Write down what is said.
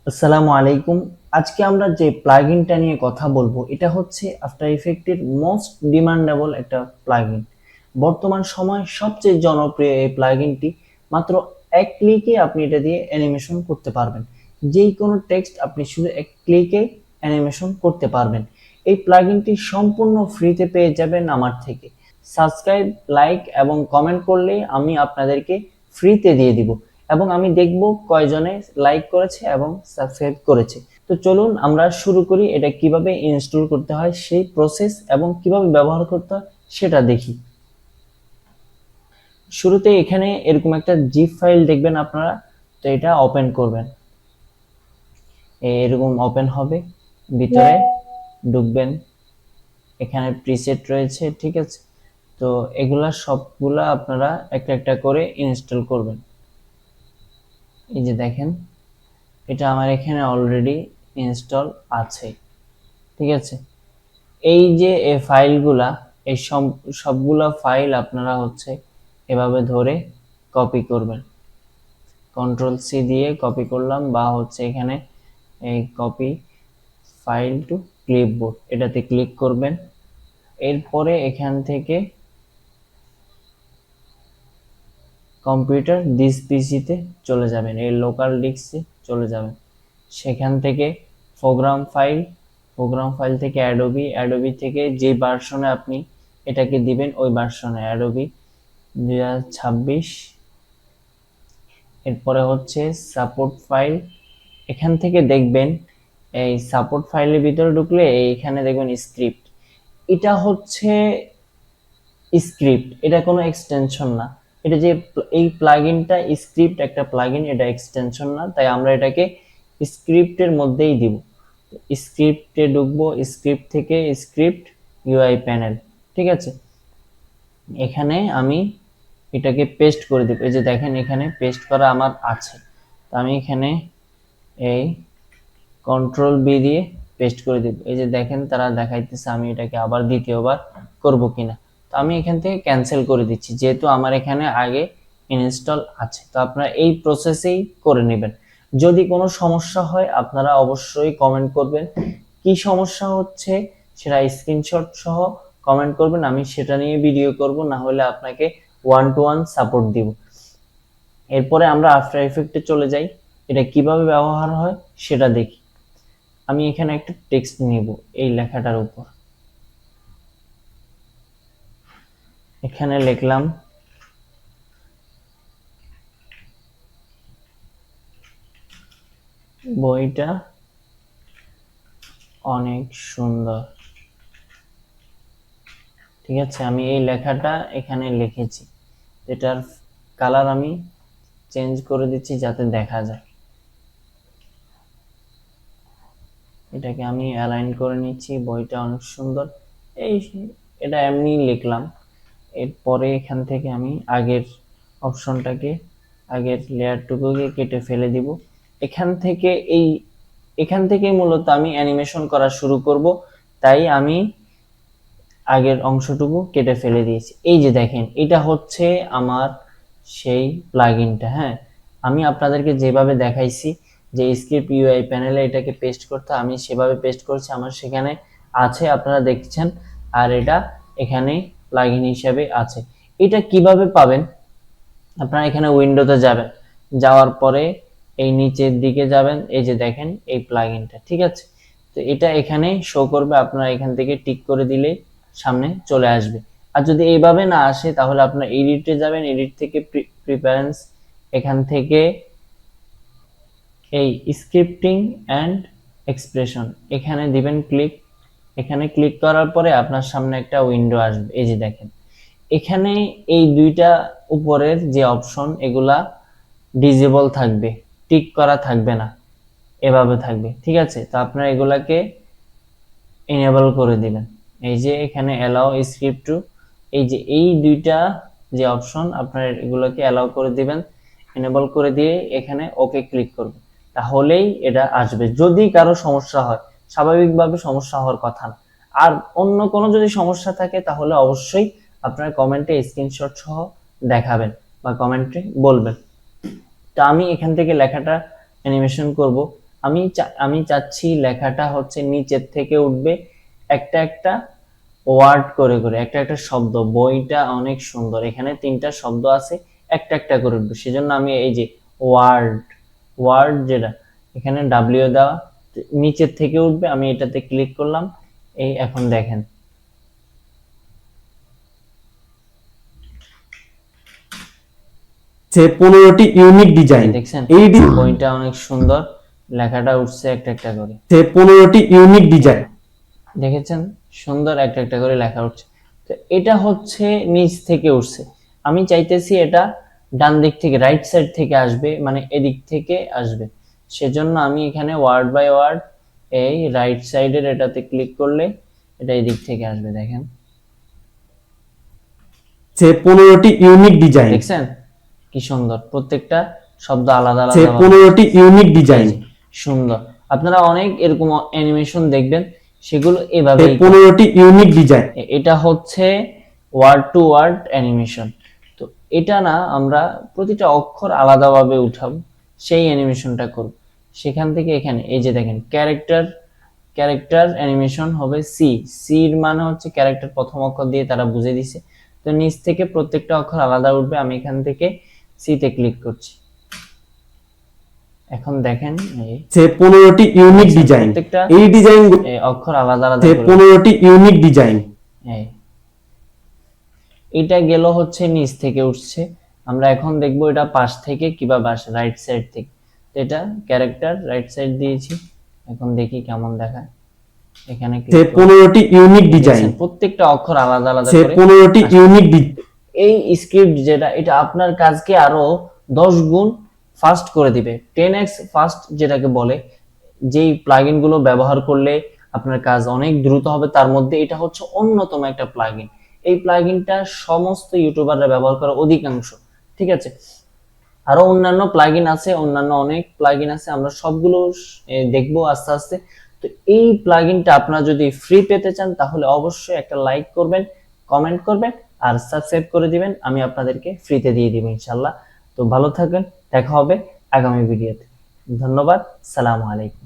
আসসালামু আলাইকুম। আজকে আমরা যে প্লাগইনটা নিয়ে কথা বলবো এটা হচ্ছে আফটার ইফেক্টের মোস্ট ডিমান্ডেবল একটা প্লাগইন। বর্তমান সময়ে সবচেয়ে জনপ্রিয় এই প্লাগইনটি। মাত্র এক ক্লিকে আপনি এটা দিয়ে অ্যানিমেশন করতে পারবেন। যেই কোনো টেক্সট আপনি শুধু এক ক্লিকে অ্যানিমেশন করতে পারবেন। এই প্লাগইনটি সম্পূর্ণ ফ্রিতে পেয়ে যাবেন আমার থেকে। সাবস্ক্রাইব, লাইক এবং কমেন্ট করলেই আমি আপনাদেরকে ফ্রিতে দিয়ে দিব এবং আমি দেখব কয়জনে লাইক করেছে এবং সাবস্ক্রাইব করেছে। তো চলুন আমরা শুরু করি, এটা কিভাবে ইনস্টল করতে হয় সেই প্রসেস এবং কিভাবে ব্যবহার করতে হয় সেটা দেখি। শুরুতে এখানে এরকম একটা জিপ ফাইল দেখবেন আপনারা, তো এটা ওপেন করবেন। এরকম ওপেন হবে, ভিতরে ঢুকবেন, এখানে প্রিসেট রয়েছে, ঠিক আছে। তো এগুলা সবগুলা আপনারা একটা একটা করে ইনস্টল করবেন। এই যে দেখেন, এটা আমার এখানে অলরেডি ইনস্টল আছে, ঠিক আছে। এই যে এই ফাইলগুলা, এই সবগুলা ফাইল আপনারা হচ্ছে এভাবে ধরে কপি করবেন। কন্ট্রোল সি দিয়ে কপি করলাম, বা হচ্ছে এখানে এই কপি ফাইল টু ক্লিপবোর্ড এটাতে ক্লিক করবেন। এরপরে এখান থেকে কম্পিউটার দিস পিসিতে চলে যাবেন, এই লোকাল ডিস্কে চলে যাবেন। সেখান থেকে প্রোগ্রাম ফাইল থেকে অ্যাডোবি থেকে যে ভার্সনে আপনি এটাকে দিবেন ওই ভার্সনে অ্যাডোবি 2026। এরপরে হচ্ছে সাপোর্ট ফাইল, এখান থেকে দেখবেন এই সাপোর্ট ফাইলের ভিতরে ঢুকলে এইখানে দেখবেন স্ক্রিপ্ট। এটা হচ্ছে স্ক্রিপ্ট, এটা কোনো এক্সটেনশন না। এটা যে এই প্লাগইনটা স্ক্রিপ্ট একটা প্লাগইন, এটা এক্সটেনশন না, তাই আমরা এটাকে স্ক্রিপ্টের মধ্যেই দিব। স্ক্রিপ্টে ঢুকবো, স্ক্রিপ্ট থেকে স্ক্রিপ্ট ইউআই প্যানেল, ঠিক আছে। এখানে আমি এটাকে পেস্ট করে দেব। এই যে দেখেন এখানে পেস্ট করা আমার আছে, তো আমি এখানে এই কন্ট্রোল বি দিয়ে পেস্ট করে দেব। এই যে দেখেন তারা দেখাইতেছে আমি এটাকে আবার দ্বিতীয়বার করব কিনা, তো আমি এখান থেকে ক্যান্সেল করে দিচ্ছি যেহেতু আমার এখানে আগে ইনস্টল আছে। তো আপনারা এই প্রসেসেই করে নেবেন। যদি কোনো সমস্যা হয় আপনারা অবশ্যই কমেন্ট করবেন, কি সমস্যা হচ্ছে সেটা স্ক্রিনশট সহ কমেন্ট করবেন, আমি সেটা নিয়ে ভিডিও করব, না হলে আপনাকে ওয়ান টু ওয়ান সাপোর্ট দিব। এরপরে আমরা আফটার ইফেক্টে চলে যাই, এটা কিভাবে ব্যবহার হয় সেটা দেখি। আমি এখানে একটা টেক্সট নিব এই লেখাটার উপর, এখানে লিখলাম বইটা অনেক সুন্দর, ঠিক আছে। আমি এই লেখাটা এখানে লিখেছি, এটার কালার আমি চেঞ্জ করে দিচ্ছি যাতে দেখা যায়। এটাকে আমি অ্যালাইন করে নিচ্ছি, বইটা অনেক সুন্দর, এই এটা এমনি লিখলাম। এরপরে এখান থেকে আমি আগের অপশনটাকে, আগের লেয়ারটুকুকে কেটে ফেলে দিব। এখান থেকে মূলত আমি অ্যানিমেশন করা শুরু করব, তাই আমি আগের অংশটুকু কেটে ফেলে দিয়েছি। এই যে দেখেন এটা হচ্ছে আমার সেই প্লাগইনটা। হ্যাঁ, আমি আপনাদেরকে যেভাবে দেখাইছি যে স্ক্রিপ্ট ইউআই প্যানেলে এটাকে পেস্ট করতে, আমি সেভাবে পেস্ট করছি, আমার সেখানে আছে আপনারা দেখছেন, আর এটা এখানে প্লাগইন হিসেবে আছে। এটা কিভাবে পাবেন, আপনারা এখানে উইন্ডোতে যাবেন, যাওয়ার পরে এই নিচের দিকে যাবেন, এই যে দেখেন এই প্লাগইনটা, ঠিক আছে। তো এটা এখানে শো করবে, আপনারা এখান থেকে টিক করে দিলে সামনে চলে আসবে। আর যদি এইভাবে না আসে তাহলে আপনারা এডিটে যাবেন, এডিট থেকে প্রিফারেন্স, এখান থেকে এই স্ক্রিপ্টিং অ্যান্ড এক্সপ্রেশন এখানে দিবেন ক্লিক। এখানে ক্লিক করার পরে আপনার সামনে একটা উইন্ডো আসবে, এই যে দেখেন এখানে এই দুইটা উপরের যে অপশন এগুলা ডিজেবল থাকবে, টিক করা থাকবে না, এভাবে থাকবে, ঠিক আছে। তো আপনারা এগুলাকে এনেবল করে দিবেন। এই যে এখানে অ্যালাউ স্ক্রিপ্ট টু, এই যে এই দুইটা যে অপশন আপনারা এগুলোকে অ্যালাউ করে দিবেন, এনেবল করে দিয়ে এখানে ওকে ক্লিক করবেন, তাহলেই এটা আসবে। যদি কারো সমস্যা হয়, স্বাভাবিকভাবে সমস্যা হওয়ার কথা না, আর অন্য কোনো যদি সমস্যা থাকে তাহলে অবশ্যই আপনারা কমেন্টে স্ক্রিনশট সহ দেখাবেন বা কমেন্টে বলবেন। তো আমি এখান থেকে লেখাটা অ্যানিমেশন করব। আমি চাচ্ছি লেখাটা হচ্ছে নিচের থেকে উঠবে একটা একটা ওয়ার্ড করে করে, একটা একটা শব্দ। বইটা অনেক সুন্দর, এখানে 3টা শব্দ আছে, একটা একটা করে উঠবে। সেজন্য আমি এই যে ওয়ার্ড, ওয়ার্ড যেটা এখানে ডাব্লিউ দেওয়া, নিচের থেকে উঠবে, আমি এটাতে ক্লিক করলাম। এই এখন দেখেন যে 15টি ইউনিক ডিজাইন। দেখছেন এই বইটা অনেক সুন্দর, লেখাটা উঠছে একটা একটা করে। যে 15টি ইউনিক ডিজাইন। দেখেছেন সুন্দর একটা একটা করে লেখা উঠছে। তো এটা হচ্ছে নিচ থেকে উঠছে, আমি চাইতেছি এটা ডান দিক থেকে, রাইট সাইড থেকে আসবে, মানে এদিক থেকে আসবে। সেজন্য আমি এখানে ওয়ার্ড বাই ওয়ার্ড এই রাইট সাইডের এটাতে ক্লিক করলে এটা এদিক থেকে আসবে। দেখেন যে 15টি ইউনিক ডিজাইন। দেখছেন কি সুন্দর, প্রত্যেকটা শব্দ আলাদা যে আলাদা 15টি ইউনিক ডিজাইন। সুন্দর। আপনারা অনেক এরকম অ্যানিমেশন দেখবেন, সেগুলো এভাবে। 15টি ইউনিক ডিজাইন। এটা হচ্ছে ওয়ার্ড টু ওয়ার্ড অ্যানিমেশন। তো এটা না, আমরা প্রতিটা অক্ষর আলাদাভাবে উঠাবো, সেই অ্যানিমেশনটা করব। সেখান থেকে এখানে এই যে দেখেন ক্যারেক্টার, ক্যারেক্টার অ্যানিমেশন হবে সি। সির মানে হচ্ছে ক্যারেক্টার, প্রথম অক্ষর দিয়ে তারা বুঝে দিছে। তো নিচ থেকে প্রত্যেকটা অক্ষর আলাদা উঠবে, আমি এখান থেকে সিতে ক্লিক করছি। এখন দেখেন যে 15টি ইউনিক ডিজাইন। এই ডিজাইন অক্ষর আলাদা আলাদা যে 15টি ইউনিক ডিজাইন। এটা গেল হচ্ছে নিচ থেকে উঠছে। আমরা এখন দেখবো এটা পাশ থেকে কিভাবে আসে, রাইট সাইড থেকে। এটা ক্যারেক্টার রাইট সাইড দিয়েছি, এখন দেখি কেমন দেখায়। এখানে যে 15টি ইউনিক ডিজাইন। প্রত্যেকটা অক্ষর আলাদা আলাদা যে করে 15টি ইউনিক ডিজাইন। এই স্ক্রিপ্ট যেটা, এটা আপনার কাজকে আরো 10 গুণ ফাস্ট করে দিবে, 10x ফাস্ট যেটাকে বলে। যেই প্লাগইন গুলো ব্যবহার করলে আপনার কাজ অনেক দ্রুত হবে, তার মধ্যে এটা হচ্ছে অন্যতম একটা প্লাগইন। এই প্লাগইনটা সমস্ত ইউটিউবাররা ব্যবহার করে অধিকাংশ, ঠিক আছে। আরো অন্যান্য প্লাগইন আছে, অন্যান্য অনেক প্লাগইন আছে, আমরা সবগুলো দেখবো আস্তে আস্তে। তো এই প্লাগইনটা আপনারা যদি ফ্রি পেতে চান তাহলে অবশ্যই একটা লাইক করবেন, কমেন্ট করবেন আর সাবস্ক্রাইব করে দিবেন, আমি আপনাদেরকে ফ্রিতে দিয়ে দিব ইনশাআল্লাহ। তো ভালো থাকবেন, দেখা হবে আগামী ভিডিওতে। ধন্যবাদ, সালামু আলাইকুম।